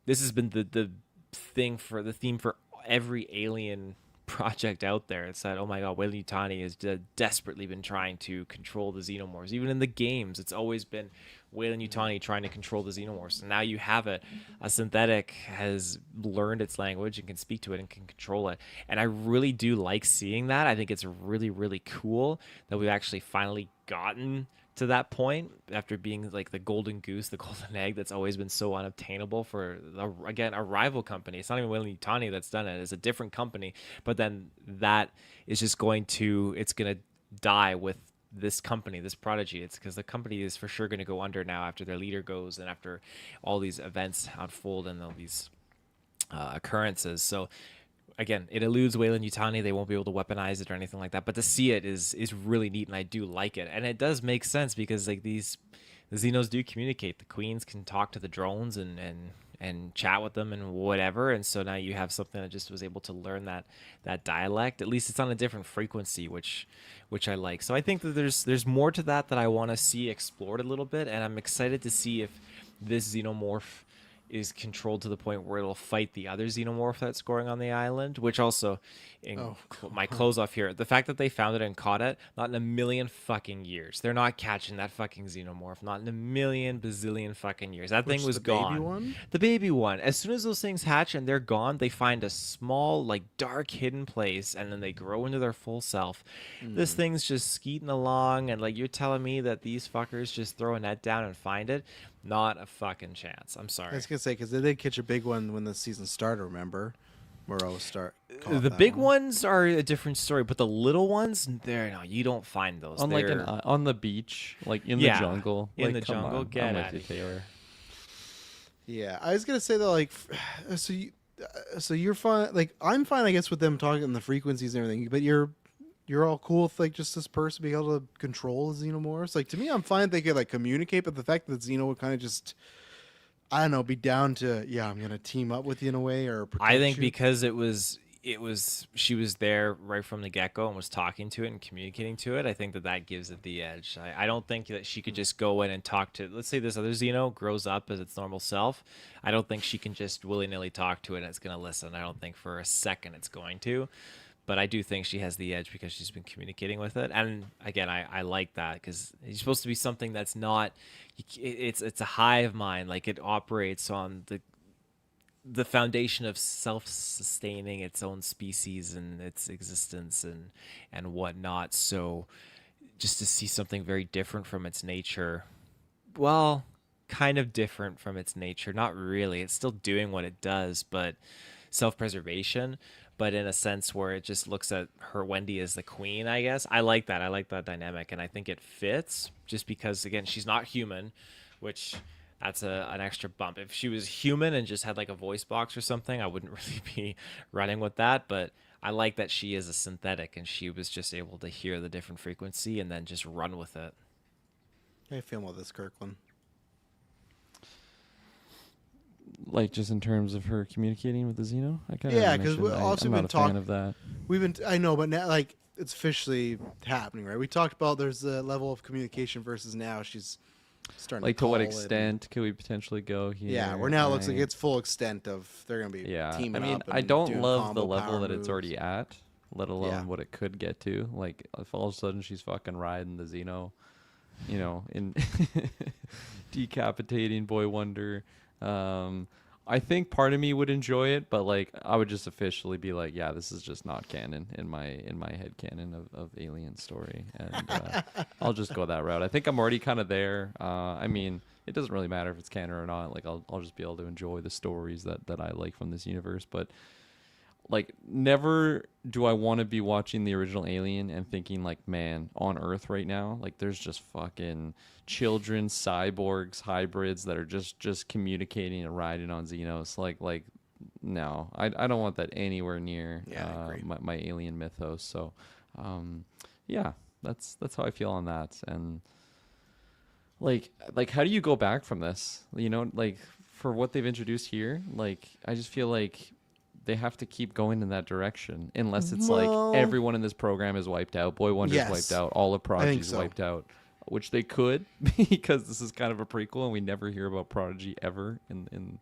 this has been the theme for every alien project out there. It's that, oh my god, Wayland Yutani has desperately been trying to control the xenomorphs. Even in the games, it's always been Wayland Yutani trying to control the xenomorphs. And now you have it. A synthetic has learned its language and can speak to it and can control it. And I really do like seeing that. I think it's really, really cool that we've actually finally gotten to that point after being like the golden goose, the golden egg that's always been so unobtainable for again a rival company. It's not even Wayland Yutani that's done it. It's a different company, but then that is just it's gonna die with this company, this Prodigy. It's because the company is for sure going to go under now after their leader goes and after all these events unfold and all these occurrences. So again, it eludes Wayland Yutani. They won't be able to weaponize it or anything like that. But to see it is really neat, and I do like it. And it does make sense because like the Xenos do communicate. The Queens can talk to the drones and chat with them and whatever. And so now you have something that just was able to learn that dialect. At least it's on a different frequency, which I like. So I think that there's more to that I want to see explored a little bit, and I'm excited to see if this xenomorph is controlled to the point where it'll fight the other xenomorph that's going on the island, which also, my close off here, the fact that they found it and caught it, not in a million fucking years. They're not catching that fucking xenomorph, not in a million bazillion fucking years. That thing was gone. Baby one? The baby one. As soon as those things hatch and they're gone, they find a small, like, dark hidden place, and then they grow into their full self. This thing's just skeeting along, and like, you're telling me that these fuckers just throw a net down and find it? Not a fucking chance. I'm sorry. I was gonna say because they did catch a big one when the season started. Remember, Moreau The big ones are a different story, but the little ones, you don't find those. On like on the beach, like in the jungle. In Like, the come jungle, on, get I'm with outta you, here. Taylor. Yeah, I was gonna say that like, so you're fine. Like I'm fine, I guess, with them talking on the frequencies and everything. But you're all cool with like just this person being able to control the xenomorphs. Like to me, I'm fine if they could like communicate, but the fact that Xeno would kind of just, I don't know, be down to I'm gonna team up with you in a way or protect I think you. because she was there right from the get-go and was talking to it and communicating to it. I think that gives it the edge. I don't think that she could just go in and talk to, let's say this other Xeno grows up as its normal self. I don't think she can just willy-nilly talk to it and it's going to listen. I don't think for a second it's going to. But I do think she has the edge because she's been communicating with it. And again, I like that because it's supposed to be something that's not, it's a hive mind. Like it operates on the foundation of self-sustaining its own species and its existence and whatnot. So just to see something very different from its nature, well, kind of different from its nature. Not really. It's still doing what it does, but self-preservation, but in a sense where it just looks at her Wendy as the queen, I guess. I like that. I like that dynamic, and I think it fits just because, again, she's not human, which that's an extra bump. If she was human and just had like a voice box or something, I wouldn't really be running with that, but I like that she is a synthetic and she was just able to hear the different frequency and then just run with it. How you feeling with this, Kirkland? Like just in terms of her communicating with the Xeno, I kind Yeah, of because we've also I'm been not a fan talking of that. I know, but now like it's officially happening, right? We talked about there's a level of communication versus now she's starting Like to to what call it. extent could we potentially go here? Yeah, where now it looks like it's full extent of they're gonna be Yeah, teaming I mean, up. I and don't doing love the combo level power that it's moves. already at, let alone Yeah. what it could get to. Like if all of a sudden she's fucking riding the Xeno in decapitating Boy Wonder. I think part of me would enjoy it, but like I would just officially be like, yeah, this is just not canon in my head canon of Alien story, and I'll just go that route. I think I'm already kind of there. I mean, it doesn't really matter if it's canon or not. Like I'll just be able to enjoy the stories that I like from this universe, but like never do I want to be watching the original Alien and thinking like, man, on Earth right now, like there's just fucking children, cyborgs, hybrids that are just communicating and riding on Xenos. Like no, I don't want that anywhere near my alien mythos. So yeah, that's how I feel on that. And like how do you go back from this? Like for what they've introduced here, like I just feel like they have to keep going in that direction unless it's like everyone in this program is wiped out. Boy Wonder's wiped out. All of Prodigy's wiped out, which they could because this is kind of a prequel and we never hear about Prodigy ever in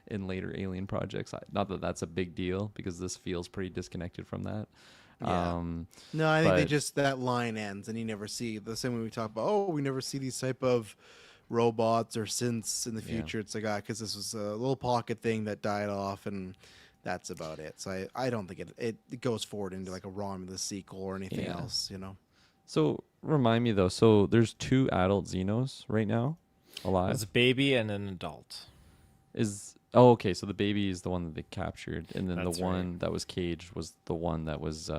later Alien projects. Not that that's a big deal because this feels pretty disconnected from that. Yeah. No, I think they just, that line ends and you never see the same way we talk about, oh, we never see these type of robots or synths in the future. It's like, because this was a little pocket thing that died off and that's about it. So I don't think it goes forward into like a Romulus sequel or anything else, So remind me though. So there's 2 adult Xenos right now alive. There's a baby and an adult. Okay. So the baby is the one that they captured, and then That's the one that was caged was the one that was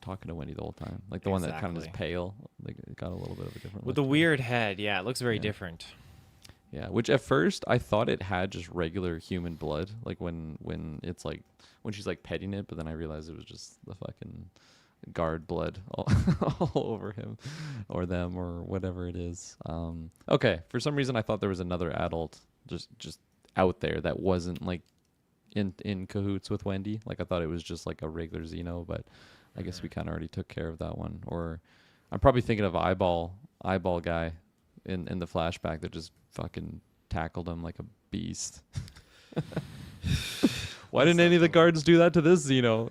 talking to Wendy the whole time. Like the one that kind of is pale. Like it got a little bit of a different with look the weird head. Yeah, it looks very different. Yeah, which at first I thought it had just regular human blood, like when it's like when she's like petting it, but then I realized it was just the fucking guard blood all over him or them or whatever it is. Okay, for some reason I thought there was another adult just out there that wasn't like in cahoots with Wendy. Like I thought it was just like a regular Xeno, but I guess we kind of already took care of that one. Or I'm probably thinking of eyeball guy in the flashback that just fucking tackled him like a beast. Why didn't any of the guards do that to this Xeno?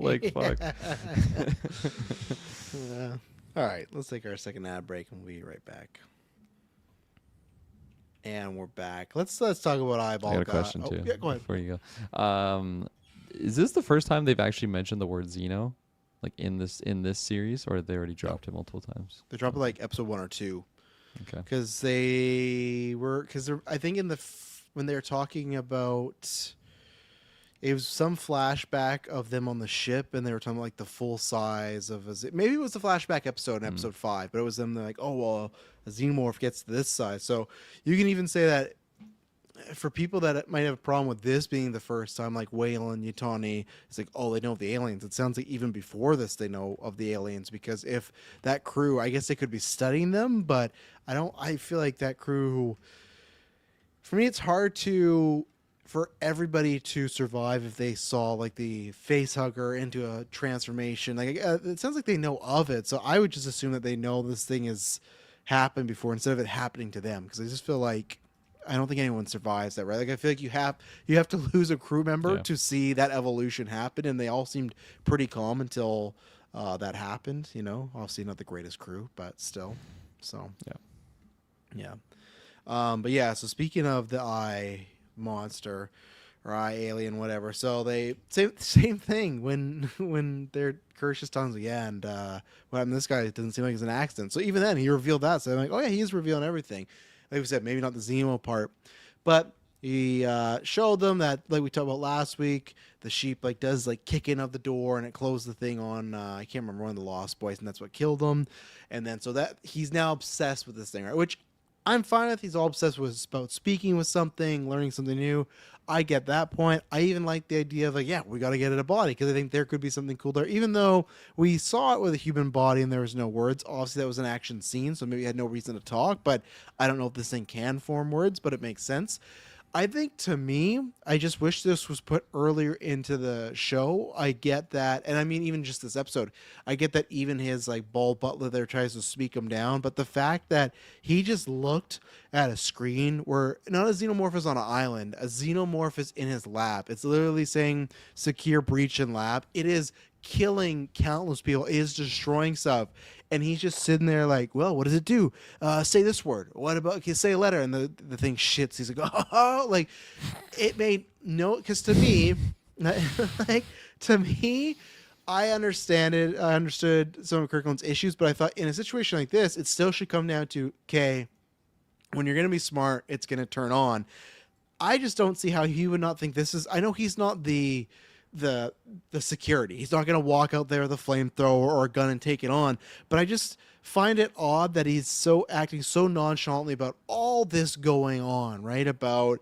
Like fuck. All right, let's take our second ad break and we'll be right back. And we're back. Let's talk about eyeball. I got a question too. Yeah, go ahead. Before you go, is this the first time they've actually mentioned the word Xeno, like in this series, or they already dropped it multiple times? They dropped it like episode 1 or 2. Okay. Because I think when they were talking about, it was some flashback of them on the ship, and they were talking about like the full size of maybe it was the flashback episode in episode 5, but it was them like, oh well, a xenomorph gets to this size. So you can even say that for people that might have a problem with this being the first time, like Whalen, Yutani, it's like, oh, they know of the aliens. It sounds like even before this, they know of the aliens, because if that crew, I guess they could be studying them, but I feel like that crew, for me, it's hard for everybody to survive if they saw like the face hugger into a transformation. Like it sounds like they know of it. So I would just assume that they know this thing has happened before instead of it happening to them. Because I just feel like I don't think anyone survives that, right? Like I feel like you have to lose a crew member to see that evolution happen, and they all seemed pretty calm until that happened. Obviously not the greatest crew, but still. So yeah. But yeah. So speaking of the eye monster or eye alien, whatever. So they same thing when they're Kirsch's tongues and what happened to this guy? It doesn't seem like it's an accident. So even then he revealed that. So I'm like, oh yeah, he's revealing everything. Like we said, maybe not the Zemo part, but he showed them that, like we talked about last week, the sheep like does like kick in of the door and it closed the thing on I can't remember, one of the Lost Boys, and that's what killed him. And then so that he's now obsessed with this thing, right? Which I'm fine with. He's all obsessed with about speaking with something, learning something new. I get that point. I even like the idea of like, yeah, we got to get it a body, because I think there could be something cool there. Even though we saw it with a human body and there was no words. Obviously, that was an action scene, so maybe it had no reason to talk. But I don't know if this thing can form words, but it makes sense. I think, to me, I just wish this was put earlier into the show. I get that, and I mean even just this episode, I get that even his like bald butler there tries to speak him down, but the fact that he just looked at a screen where not a xenomorph is on an island, a xenomorph is in his lab. It's literally saying secure breach in lab. It is killing countless people. It is destroying stuff. and he's just sitting there like, well, what does it do? Say this word. What about, okay, say a letter, and the thing shits. He's like, oh, like it made no, because to me, like to me, I understand it. I understood some of Kirkland's issues, but I thought in a situation like this, it still should come down to, okay, when you're going to be smart, it's going to turn on. I just don't see how he would not think this is. I know he's not the security. He's not going to walk out there with a flamethrower or a gun and take it on. But I just find it odd that he's so acting so nonchalantly about all this going on, right? About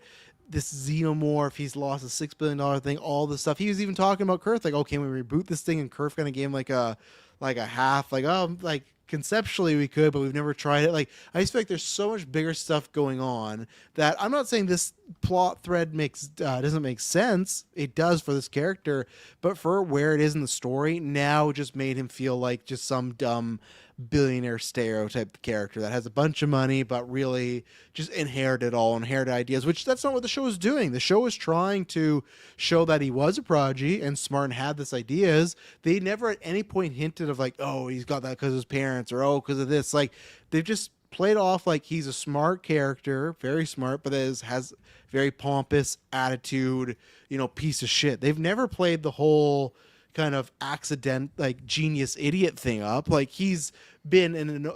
this xenomorph. He's lost a $6 billion thing. All this stuff. He was even talking about Kurth, like, oh, can we reboot this thing? And Kurth kind of gave him like a half, like, oh, like. Conceptually we could, but we've never tried it. Like, I just feel like there's so much bigger stuff going on that I'm not saying this plot thread doesn't make sense. It does for this character, but for where it is in the story now, it just made him feel like just some dumb billionaire stereotype character that has a bunch of money but really just inherited ideas, which that's not what the show is doing. The show is trying to show that he was a prodigy and smart and had this ideas. They never at any point hinted of like, oh, he's got that because of his parents, or oh, because of this. Like, they've just played off like he's a smart character, very smart, but has very pompous attitude, piece of shit. They've never played the whole kind of accident, like genius idiot thing up. Like, he's been in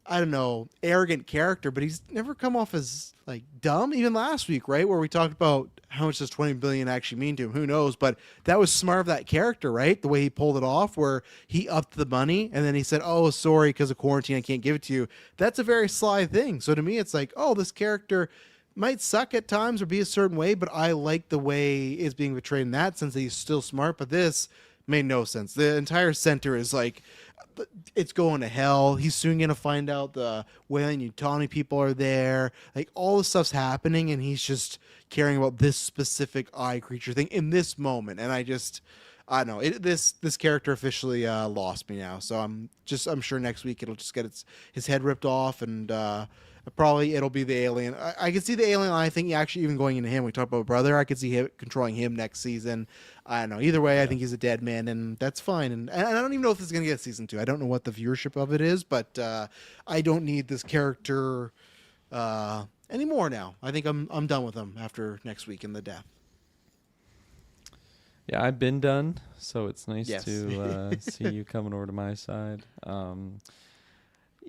I don't know, arrogant character, but he's never come off as like dumb. Even last week, right, where we talked about how much does 20 billion actually mean to him? Who knows? But that was smart of that character, right? The way he pulled it off, where he upped the money and then he said, "Oh, sorry, because of quarantine, I can't give it to you." That's a very sly thing. So to me, it's like, oh, this character might suck at times or be a certain way, but I like the way it's being portrayed in that sense that he's still smart. But this made no sense. The entire center is like, it's going to hell. He's soon going to find out the Weyland-Yutani people are there. Like, all this stuff's happening, and he's just caring about this specific eye creature thing in this moment. And I don't know. This character officially lost me now. So I'm sure next week it'll just get his head ripped off, and probably it'll be the alien. I could see the alien eye thing actually even going into him. We talked about brother. I could see him controlling him next season. I don't know. Either way, I think he's a dead man, and that's fine. And I don't even know if this is going to get season 2. I don't know what the viewership of it is, but I don't need this character anymore now. I think I'm done with him after next week in the death. Yeah, I've been done, so it's nice Yes. to see you coming over to my side.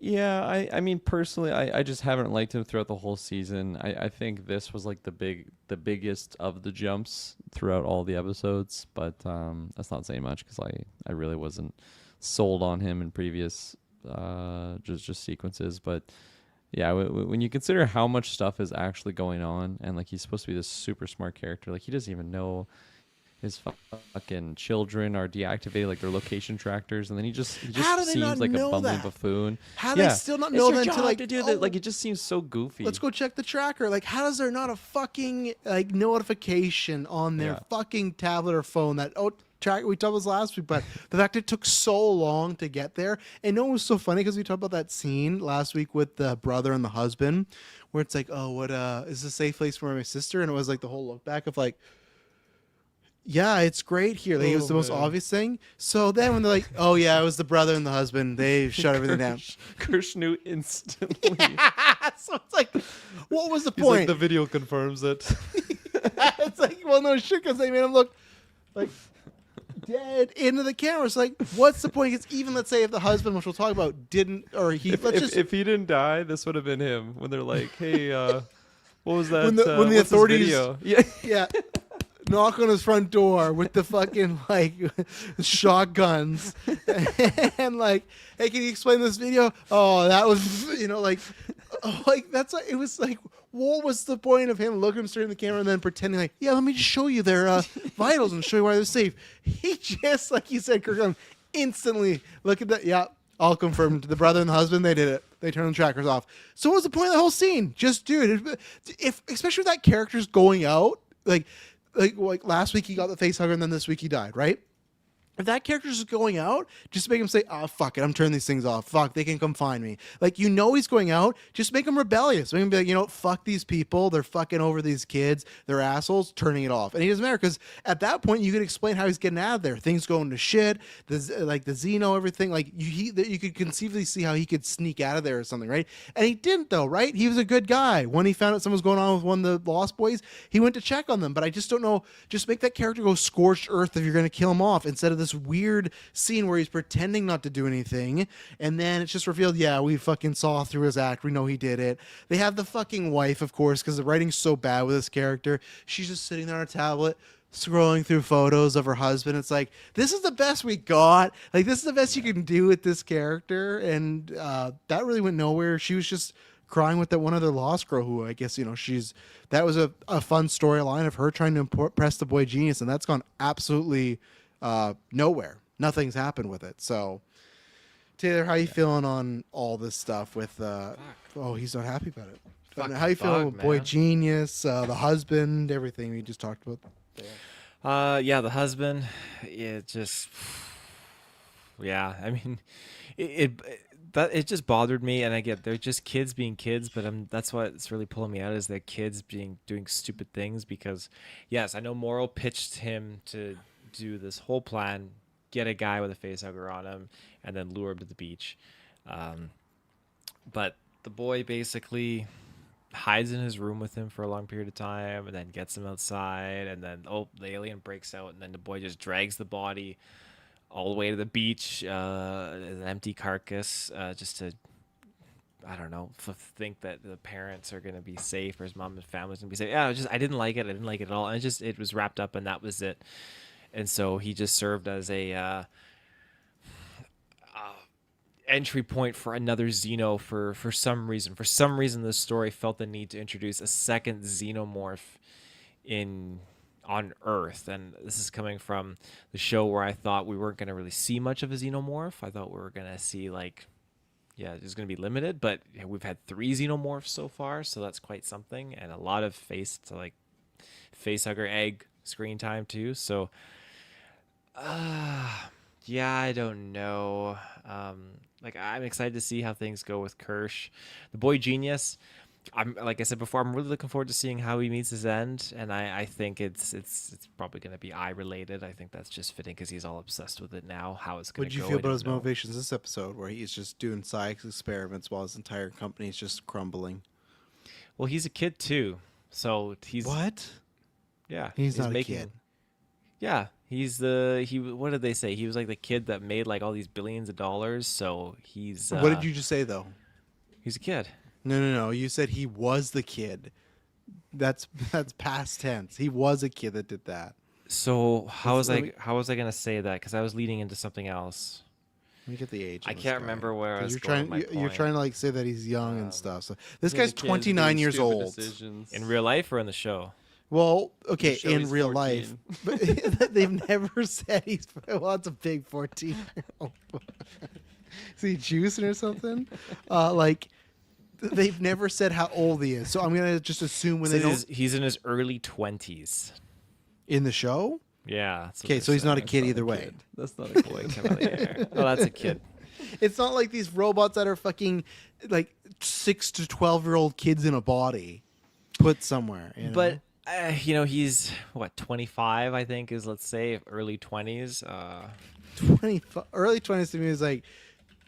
Yeah, I mean, personally, I just haven't liked him throughout the whole season. I think this was like the biggest of the jumps throughout all the episodes, but that's not saying much because I really wasn't sold on him in previous just sequences. But yeah, when you consider how much stuff is actually going on, and like he's supposed to be this super smart character, like he doesn't even know his fucking children are deactivated, like their location trackers, and then he just How do they seems not like a know bumbling that? buffoon. How do they still not know it's that your until job like to do that? Like, it just seems so goofy. let's go check the tracker. Like, how is there not a fucking like notification on their fucking tablet or phone that track? We talked about this last week, but the fact it took so long to get there, and no, it was so funny because we talked about that scene last week with the brother and the husband, where it's like, oh, what is this a safe place for my sister? And it was like the whole look back of like, yeah, it's great here. Like, it was the most obvious thing. So then when they're like, oh yeah, it was the brother and the husband, they shut everything down. Kirsch knew instantly. So it's like, what was the He's point? like, the video confirms it. It's like, well, no shit, because they made him look like dead into the camera. It's like, what's the point? Because even, let's say, if the husband, which we'll talk about, didn't, or he, if he didn't die, this would have been him. When they're like, hey, what was that? when the what's this authorities, video? Yeah. knock on his front door with the fucking like shotguns and like, hey, can you explain this video? Oh, that was, like, like that's like, it was like, what was the point of him looking straight in the camera and then pretending like, yeah, let me just show you their vitals and show you why they're safe? He just, like you said, Kirk, instantly look at that. Yeah, all confirmed. The brother and the husband, they did it. They turned the trackers off. So what was the point of the whole scene? Just, dude, if especially if that character's going out, like last week he got the face hugger and then this week he died, right? If that character's just going out, just make him say, "Oh fuck it, I'm turning these things off. Fuck, they can come find me." Like he's going out. Just make him rebellious. Make him be like, fuck these people. They're fucking over these kids. They're assholes. Turning it off, and he doesn't matter because at that point you could explain how he's getting out of there. Things going to shit. The Xeno, everything. Like you could conceivably see how he could sneak out of there or something, right? And he didn't though, right? He was a good guy. When he found out something was going on with one of the Lost Boys, he went to check on them. But I just don't know. Just make that character go scorched earth if you're going to kill him off instead of this weird scene where he's pretending not to do anything, and then it's just revealed, yeah, we fucking saw through his act. We know he did it. They have the fucking wife, of course, because the writing's so bad with this character. She's just sitting there on a tablet scrolling through photos of her husband. It's like, this is the best we got. Like, this is the best you can do with this character, and that really went nowhere. She was just crying with that one other Lost girl who I guess, that was a fun storyline of her trying to impress the boy genius, and that's gone absolutely nowhere. Nothing's happened with it. So, Taylor, how you feeling on all this stuff with he's not happy about it. But how you feeling with boy genius, the husband, everything we just talked about there? The husband, it just, yeah, I mean, it just bothered me, and I get they're just kids being kids, but that's what's really pulling me out is that kids doing stupid things. Because yes, I know Morrow pitched him to do this whole plan, get a guy with a face hugger on him, and then lure him to the beach. But the boy basically hides in his room with him for a long period of time, and then gets him outside, and then the alien breaks out, and then the boy just drags the body all the way to the beach, an empty carcass, just to, I don't know, think that the parents are gonna be safe, or his mom and family's gonna be safe. Yeah, I didn't like it. I didn't like it at all, and it was wrapped up, and that was it. And so he just served as a entry point for another Xeno for some reason. For some reason, this story felt the need to introduce a second Xenomorph on Earth. And this is coming from the show where I thought we weren't going to really see much of a Xenomorph. I thought we were going to see, it's going to be limited. But we've had 3 Xenomorphs so far, so that's quite something. And a lot of face hugger egg screen time, too. So, I don't know. I'm excited to see how things go with Kirsch. The boy genius, like I said before, I'm really looking forward to seeing how he meets his end, and I think it's probably going to be eye related. I think that's just fitting because he's all obsessed with it now. How it's going to go. What did you feel about his motivations this episode, where he's just doing science experiments while his entire company is just crumbling? Well, he's a kid too, so he's what? Yeah, he's not a kid. Yeah, what did they say? He was like the kid that made like all these billions of dollars. So he's. What did you just say though? He's a kid. No. You said he was the kid. That's past tense. He was a kid that did that. So how was I gonna say that? Because I was leading into something else. Let me get the age. I can't remember where I was going. You're trying to say that he's young and stuff. So this guy's 29 years old. Decisions. In real life or in the show? Well, okay, in real 14. life, but they've never said he's. Well, it's a big 14-year-old. Is he juicing or something? They've never said how old he is, so I'm gonna just assume he's in his early 20s. In the show. Yeah. Okay, so he's not a kid either way. That's not a kid. Oh, that's a kid. It's not like these robots that are fucking like 6 to 12-year-old kids in a body put somewhere. But. He's 25, I think, is, let's say, early 20s. 25, early 20s to me is like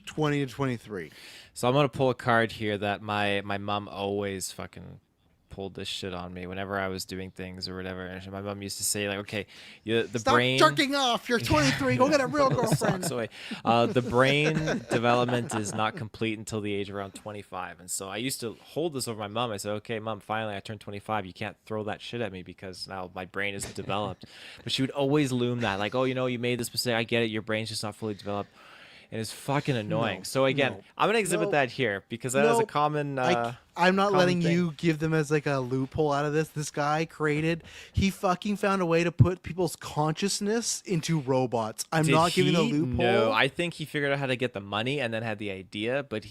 20 to 23. So I'm gonna pull a card here that my mom always fucking pulled this shit on me whenever I was doing things or whatever. And my mom used to say, like, okay, Stop jerking off. You're 23. Go get a real girlfriend. The brain development is not complete until the age of around 25. And so I used to hold this over my mom. I said, okay, Mom, finally I turned 25. You can't throw that shit at me because now my brain is developed. But she would always loom that, like, oh, you made this mistake. I get it. Your brain's just not fully developed. And it's fucking annoying. So again, I'm gonna exhibit that here because that is a common. I'm not Common letting thing. you give them as like a loophole out of this. This guy he fucking found a way to put people's consciousness into robots. I'm Did not giving a he? loophole. No, I think he figured out how to get the money and then had the idea, but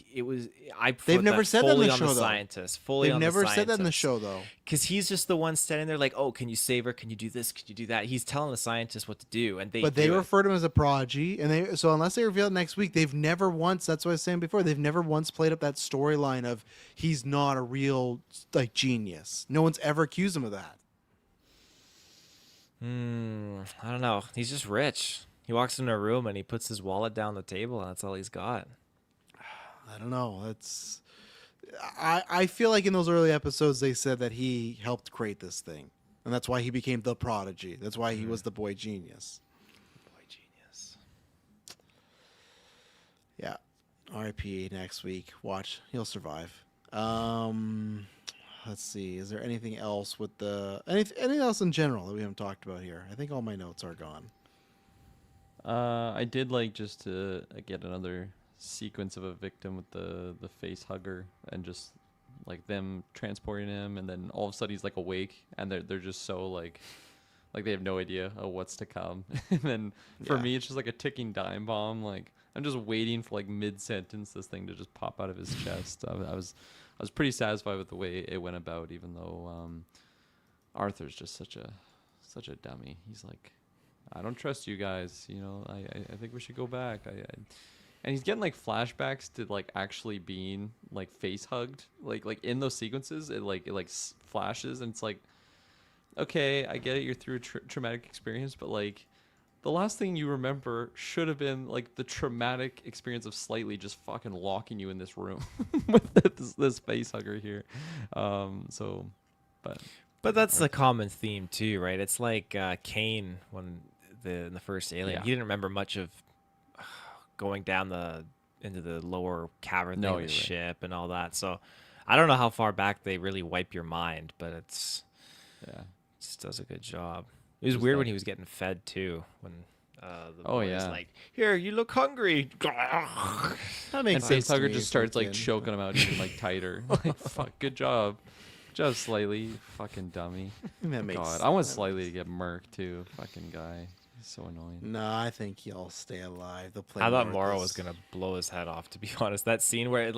I They've put never that said that in fully the on show, the though. scientist. Fully They've on never the said that in the scientist. show, though. Because he's just the one standing there like, oh, can you save her? Can you do this? Can you do that? He's telling the scientists what to do, and But they do it. refer to him as a prodigy, and so unless they reveal it next week, they've never once. That's what I was saying before. They've never once played up that storyline of he's not a real like genius. No one's ever accused him of that. I don't know. He's just rich. He walks into a room and he puts his wallet down the table, and that's all he's got. I don't know. That's. I feel like in those early episodes they said that he helped create this thing, and that's why he became the prodigy. That's why he was the boy genius. Boy, genius. Yeah. R.I.P. next week. Watch. He'll survive. Let's see. Is there anything else with anything else in general that we haven't talked about here? I think all my notes are gone. I did like just to get another sequence of a victim with the face hugger and just like them transporting him, and then all of a sudden he's like awake, and they're just so like they have no idea of what's to come. And then for Yeah. me it's just like a ticking time bomb. Like I'm just waiting for like mid sentence this thing to just pop out of his chest. I was pretty satisfied with the way it went about, even though Arthur's just such a dummy. He's like, I don't trust you guys. You know, I think we should go back. And he's getting like flashbacks to like actually being like face hugged, like in those sequences. It flashes, and it's like, okay, I get it. You're through a traumatic experience, but like the last thing you remember should have been like the traumatic experience of Slightly just fucking locking you in this room with this face hugger here. But that's the common theme too, right? It's like Kane in the first Alien. Yeah. He didn't remember much of going down into the lower cavern No, thing of the you're right. ship and all that. So I don't know how far back they really wipe your mind, but it just does a good job. It was Just weird that- when he was getting fed too. When the Oh, boy was yeah. like, "Here, you look hungry." That And makes sense to Facehugger me just if starts we like can. choking him out even like tighter. Like, fuck, good job. Just Slightly, you fucking dummy. That makes God, I want Slightly to get murked too. Fucking guy. He's so annoying. No, I think he'll stay alive. They'll play. I thought more with Morrow was this. gonna blow his head off. To be honest, that scene where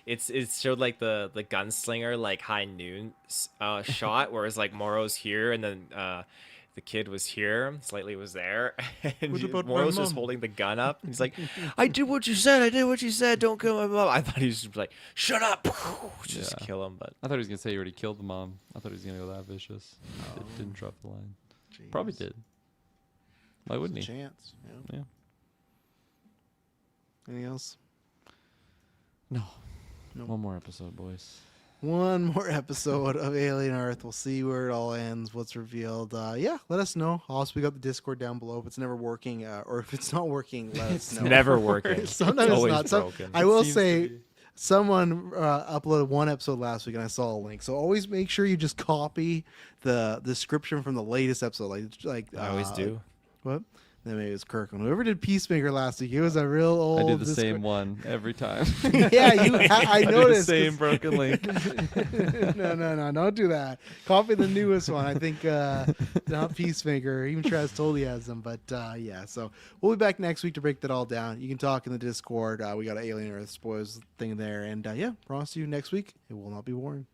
it showed like the gunslinger like high noon shot, where it's like Morrow's here and then the kid was here, Slightly was there, and What about my Morrow's just mom? holding the gun up. He's like, "I did what you said. I did what you said. Don't kill my mom." I thought he was just like, "Shut up!" Just Yeah. kill him, but I thought he was gonna say he already killed the mom. I thought he was gonna go that vicious. Didn't drop the line. Probably Jeez. did. Why wouldn't There's a he? chance. Yeah. Yeah. Anything else? No. No. One more episode, boys. One more episode of Alien Earth. We'll see where it all ends, what's revealed. Yeah, let us know. Also, we got the Discord down below. If it's never working, or if it's not working, let us know. never working. Sometimes it's always not. broken. I will Seems to say, be. someone uploaded one episode last week, and I saw a link. So always make sure you just copy the description from the latest episode. Like I always do. What? Then maybe it was Kirkland. Whoever did Peacemaker last week, it was a real old. I do the Discord- same one every time. Yeah, I I do the noticed. same 'cause- broken link. no, don't do that. Copy the newest one. I think not Peacemaker. Even Travis told he has them, but yeah. So we'll be back next week to break that all down. You can talk in the Discord. We got an Alien Earth spoilers thing there, and yeah, promise you next week it will not be boring.